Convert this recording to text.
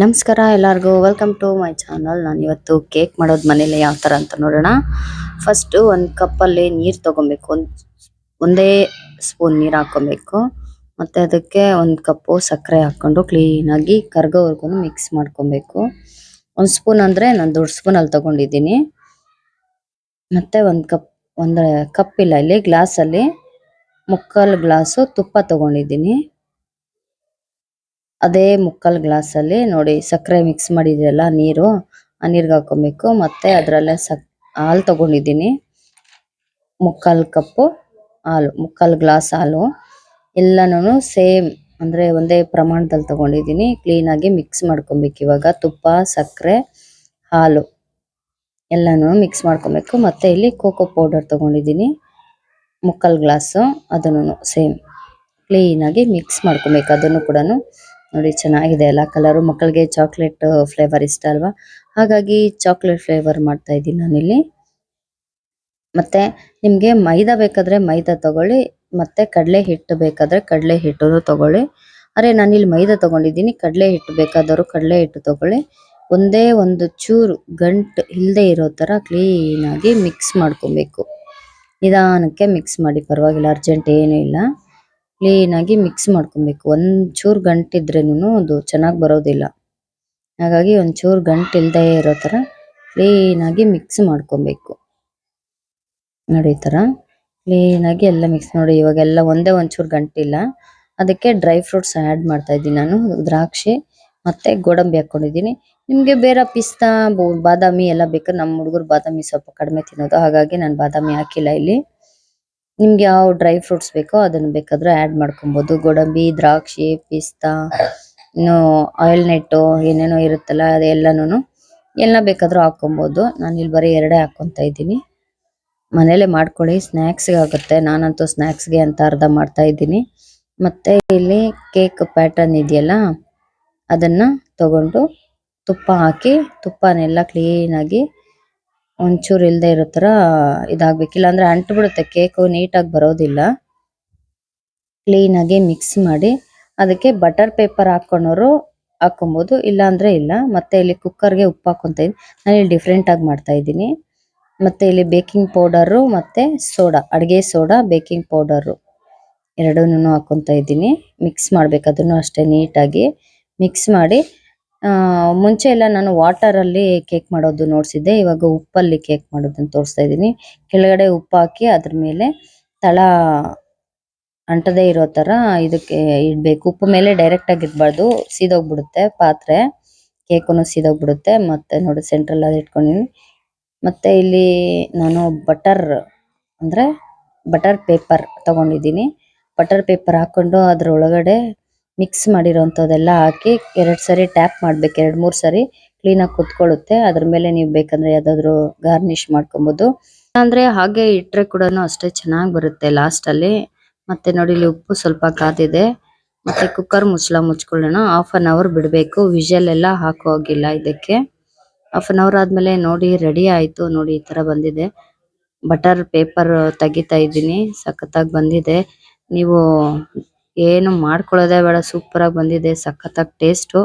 ನಮಸ್ಕಾರ ಎಲ್ಲರಿಗೂ welcome to my channel. ನಾನು ಇವತ್ತು ಕೇಕ್ ಮಾಡೋದು ಮನೇಲಿ ಯಾವ ಥರ ಅಂತ ನೋಡೋಣ. ಫಸ್ಟ್ ಒಂದು ಕಪ್ಪಲ್ಲಿ ನೀರು ತಗೊಬೇಕು. ಒಂದೇ ಸ್ಪೂನ್ ನೀರು ಹಾಕೊಬೇಕು. ಮತ್ತೆ ಅದಕ್ಕೆ ಒಂದು ಕಪ್ಪು ಸಕ್ಕರೆ ಹಾಕೊಂಡು ಕ್ಲೀನಾಗಿ ಕರ್ಗೋವರೆಗೂ ಮಿಕ್ಸ್ ಮಾಡ್ಕೊಬೇಕು. ಒಂದು ಸ್ಪೂನ್ ಅಂದರೆ ನಾನು ದೊಡ್ಡ ಸ್ಪೂನಲ್ಲಿ ತಗೊಂಡಿದ್ದೀನಿ. ಮತ್ತೆ ಒಂದು ಕಪ್ ಇಲ್ಲ, ಇಲ್ಲಿ ಗ್ಲಾಸಲ್ಲಿ ಮುಕ್ಕಾಲು ಗ್ಲಾಸು ತುಪ್ಪ ತಗೊಂಡಿದ್ದೀನಿ. ಅದೇ ಮುಕ್ಕಾಲು ಗ್ಲಾಸಲ್ಲಿ ನೋಡಿ ಸಕ್ಕರೆ ಮಿಕ್ಸ್ ಮಾಡಿದ್ರಲ್ಲ ನೀರು, ಆ ನೀರಿಗೆ ಹಾಕೊಬೇಕು. ಮತ್ತೆ ಅದರಲ್ಲೇ ಹಾಲು ತಗೊಂಡಿದ್ದೀನಿ, ಮುಕ್ಕಾಲು ಕಪ್ಪು ಹಾಲು, ಮುಕ್ಕಾಲು ಗ್ಲಾಸ್ ಹಾಲು. ಎಲ್ಲನೂ ಸೇಮ್ ಅಂದರೆ ಒಂದೇ ಪ್ರಮಾಣದಲ್ಲಿ ತಗೊಂಡಿದ್ದೀನಿ. ಕ್ಲೀನಾಗಿ ಮಿಕ್ಸ್ ಮಾಡ್ಕೊಬೇಕು. ಇವಾಗ ತುಪ್ಪ, ಸಕ್ಕರೆ, ಹಾಲು ಎಲ್ಲನೂ ಮಿಕ್ಸ್ ಮಾಡ್ಕೊಬೇಕು. ಮತ್ತೆ ಇಲ್ಲಿ ಕೋಕೋ ಪೌಡರ್ ತಗೊಂಡಿದ್ದೀನಿ, ಮುಕ್ಕಾಲು ಗ್ಲಾಸು, ಅದನ್ನು ಸೇಮ್ ಕ್ಲೀನಾಗಿ ಮಿಕ್ಸ್ ಮಾಡ್ಕೊಬೇಕು. ಅದನ್ನು ಕೂಡ ನೋಡಿ ಚೆನ್ನಾಗಿದೆ ಅಲ್ಲ ಕಲರು. ಮಕ್ಕಳಿಗೆ ಚಾಕ್ಲೇಟ್ ಫ್ಲೇವರ್ ಇಷ್ಟ ಅಲ್ವಾ, ಹಾಗಾಗಿ ಚಾಕ್ಲೇಟ್ ಫ್ಲೇವರ್ ಮಾಡ್ತಾ ಇದ್ದೀನಿ ನಾನಿಲ್ಲಿ. ಮತ್ತೆ ನಿಮಗೆ ಮೈದಾ ಬೇಕಾದ್ರೆ ಮೈದಾ ತಗೊಳ್ಳಿ, ಮತ್ತೆ ಕಡಲೆ ಹಿಟ್ಟು ಬೇಕಾದ್ರೆ ಕಡಲೆ ಹಿಟ್ಟು ತಗೊಳ್ಳಿ. ಅರೆ ನಾನಿಲ್ಲಿ ಮೈದಾ ತಗೊಂಡಿದ್ದೀನಿ, ಕಡಲೆ ಹಿಟ್ಟು ಬೇಕಾದವರು ಕಡಲೆ ಹಿಟ್ಟು ತಗೊಳ್ಳಿ. ಒಂದೇ ಒಂದು ಚೂರು ಗಂಟು ಇಲ್ಲದೆ ಇರೋ ಥರ ಕ್ಲೀನಾಗಿ ಮಿಕ್ಸ್ ಮಾಡ್ಕೊಬೇಕು. ನಿಧಾನಕ್ಕೆ ಮಿಕ್ಸ್ ಮಾಡಿ, ಪರವಾಗಿಲ್ಲ, ಅರ್ಜೆಂಟ್ ಏನೂ ಇಲ್ಲ. ಕ್ಲೀನಾಗಿ ಮಿಕ್ಸ್ ಮಾಡ್ಕೊಬೇಕು. ಒಂಚೂರು ಗಂಟಿದ್ರೇನು ಅದು ಚೆನ್ನಾಗಿ ಬರೋದಿಲ್ಲ, ಹಾಗಾಗಿ ಒಂಚೂರು ಗಂಟು ಇಲ್ಲದೆ ಇರೋ ಥರ ಕ್ಲೀನಾಗಿ ಮಿಕ್ಸ್ ಮಾಡ್ಕೊಬೇಕು. ನೋಡಿ ಈ ಥರ ಕ್ಲೀನಾಗಿ ಎಲ್ಲ ಮಿಕ್ಸ್ ನೋಡಿ. ಇವಾಗೆಲ್ಲ ಒಂಚೂರು ಗಂಟಿಲ್ಲ, ಅದಕ್ಕೆ ಡ್ರೈ ಫ್ರೂಟ್ಸ್ ಆ್ಯಡ್ ಮಾಡ್ತಾ ಇದ್ದೀನಿ ನಾನು. ದ್ರಾಕ್ಷಿ ಮತ್ತು ಗೋಡಂಬಿ ಹಾಕ್ಕೊಂಡಿದ್ದೀನಿ. ನಿಮಗೆ ಬೇರೆ ಪಿಸ್ತಾ, ಬಾದಾಮಿ ಎಲ್ಲ ಬೇಕಾದ್ರೆ, ನಮ್ಮ ಹುಡುಗರು ಬಾದಾಮಿ ಸ್ವಲ್ಪ ಕಡಿಮೆ ತಿನ್ನೋದು, ಹಾಗಾಗಿ ನಾನು ಬಾದಾಮಿ ಹಾಕಿಲ್ಲ ಇಲ್ಲಿ. ನಿಮ್ಗೆ ಯಾವ ಡ್ರೈ ಫ್ರೂಟ್ಸ್ ಬೇಕೋ ಅದನ್ನು ಬೇಕಾದ್ರೆ ಆ್ಯಡ್ ಮಾಡ್ಕೊಬೋದು. ಗೋಡಂಬಿ, ದ್ರಾಕ್ಷಿ, ಪಿಸ್ತಾ, ಇನ್ನು ಆಯಿಲ್ ನೆಟ್ಟು ಏನೇನೋ ಇರುತ್ತಲ್ಲ, ಅದೆಲ್ಲನೂ ಎಲ್ಲ ಬೇಕಾದರೂ ಹಾಕ್ಕೊಬೋದು. ನಾನು ಇಲ್ಲಿ ಬರೀ ಎರಡೇ ಹಾಕ್ಕೊತಾ ಇದ್ದೀನಿ. ಮನೇಲೆ ಮಾಡ್ಕೊಳ್ಳಿ, ಸ್ನ್ಯಾಕ್ಸ್ಗೆ ಆಗುತ್ತೆ. ನಾನಂತೂ ಸ್ನ್ಯಾಕ್ಸ್ಗೆ ಅಂತ ಅರ್ಧ ಮಾಡ್ತಾ ಇದ್ದೀನಿ. ಮತ್ತು ಇಲ್ಲಿ ಕೇಕ್ ಪ್ಯಾಟರ್ನ್ ಇದೆಯಲ್ಲ, ಅದನ್ನು ತಗೊಂಡು ತುಪ್ಪ ಹಾಕಿ, ತುಪ್ಪನೆಲ್ಲ ಕ್ಲೀನಾಗಿ ಒಂಚೂರು ಇಲ್ಲದೆ ಇರೋ ಥರ ಇದಾಗಬೇಕಿಲ್ಲ ಅಂದರೆ ಅಂಟ್ಬಿಡುತ್ತೆ, ಕೇಕು ನೀಟಾಗಿ ಬರೋದಿಲ್ಲ. ಕ್ಲೀನಾಗಿ ಮಿಕ್ಸ್ ಮಾಡಿ ಅದಕ್ಕೆ ಬಟರ್ ಪೇಪರ್ ಹಾಕ್ಕೊಳೋರು ಹಾಕ್ಕೊಬೋದು, ಇಲ್ಲ ಅಂದರೆ ಇಲ್ಲ. ಮತ್ತು ಇಲ್ಲಿ ಕುಕ್ಕರ್ಗೆ ಉಪ್ಪು ಹಾಕ್ಕೊತಾ ಇದ್ದೀನಿ. ನಾನು ಇಲ್ಲಿ ಡಿಫ್ರೆಂಟಾಗಿ ಮಾಡ್ತಾ ಇದ್ದೀನಿ. ಮತ್ತು ಇಲ್ಲಿ ಬೇಕಿಂಗ್ ಪೌಡರು ಮತ್ತು ಸೋಡಾ, ಅಡುಗೆ ಸೋಡಾ, ಬೇಕಿಂಗ್ ಪೌಡರು ಎರಡನ್ನೂ ಹಾಕ್ಕೊತಾ ಇದ್ದೀನಿ. ಮಿಕ್ಸ್ ಮಾಡಬೇಕು, ಅದನ್ನು ಅಷ್ಟೇ ನೀಟಾಗಿ ಮಿಕ್ಸ್ ಮಾಡಿ. ಮುಂಚೆ ಎಲ್ಲ ನಾನು ವಾಟರಲ್ಲಿ ಕೇಕ್ ಮಾಡೋದು ನೋಡಿಸಿದ್ದೆ, ಇವಾಗ ಉಪ್ಪಲ್ಲಿ ಕೇಕ್ ಮಾಡೋದನ್ನು ತೋರಿಸ್ತಾ ಇದ್ದೀನಿ. ಕೆಳಗಡೆ ಉಪ್ಪು ಹಾಕಿ ಅದ್ರ ಮೇಲೆ ತಳ ಅಂಟದೇ ಇರೋ ಥರ ಇದಕ್ಕೆ ಇಡಬೇಕು. ಉಪ್ಪು ಮೇಲೆ ಡೈರೆಕ್ಟಾಗಿ ಇಡಬಾರ್ದು, ಸೀದೋಗ್ಬಿಡುತ್ತೆ ಪಾತ್ರೆ, ಕೇಕನ್ನು ಸೀದೋಗ್ಬಿಡುತ್ತೆ. ಮತ್ತು ನೋಡಿ ಸೆಂಟ್ರಲ್ಲಿ ಅದು ಇಟ್ಕೊಂಡಿದ್ದೀನಿ. ಮತ್ತು ಇಲ್ಲಿ ನಾನು ಬಟರ್ ಪೇಪರ್ ತಗೊಂಡಿದ್ದೀನಿ. ಬಟರ್ ಪೇಪರ್ ಹಾಕ್ಕೊಂಡು ಅದರೊಳಗಡೆ ಮಿಕ್ಸ್ ಮಾಡಿರೋಂಥದ್ದೆಲ್ಲ ಹಾಕಿ 2 ಸರಿ ಟ್ಯಾಪ್ ಮಾಡಬೇಕು, 2-3 ಸರಿ ಕ್ಲೀನಾಗಿ ಕುತ್ಕೊಳ್ಳುತ್ತೆ. ಅದ್ರ ಮೇಲೆ ನೀವು ಬೇಕಂದರೆ ಯಾವುದಾದ್ರೂ ಗಾರ್ನಿಷ್ ಮಾಡ್ಕೊಬೋದು, ಅಂದರೆ ಹಾಗೆ ಇಟ್ಟರೆ ಕೂಡ ಅಷ್ಟೇ ಚೆನ್ನಾಗಿ ಬರುತ್ತೆ ಲಾಸ್ಟಲ್ಲಿ. ಮತ್ತು ನೋಡಿ ಇಲ್ಲಿ ಉಪ್ಪು ಸ್ವಲ್ಪ ಕಾದಿದೆ. ಮತ್ತು ಕುಕ್ಕರ್ ಮುಚ್ಚಳ ಮುಚ್ಕೊಳ್ಳೋಣ. 1/2 hour ಬಿಡಬೇಕು, ವಿಷಲ್ ಎಲ್ಲ ಹಾಕೋ ಹೋಗಿಲ್ಲ ಇದಕ್ಕೆ. 1/2 hour ಆದಮೇಲೆ ನೋಡಿ ರೆಡಿ ಆಯಿತು. ನೋಡಿ ಈ ಥರ ಬಂದಿದೆ. ಬಟರ್ ಪೇಪರ್ ತೆಗಿತಾ ಇದ್ದೀನಿ, ಸಖತ್ತಾಗಿ ಬಂದಿದೆ. ನೀವು ಏನು ಮಾಡ್ಕೊಳ್ಳೋದೇ ಬೇಡ, ಸೂಪರಾಗಿ ಬಂದಿದೆ, ಸಖತ್ತಾಗಿ ಟೇಸ್ಟು.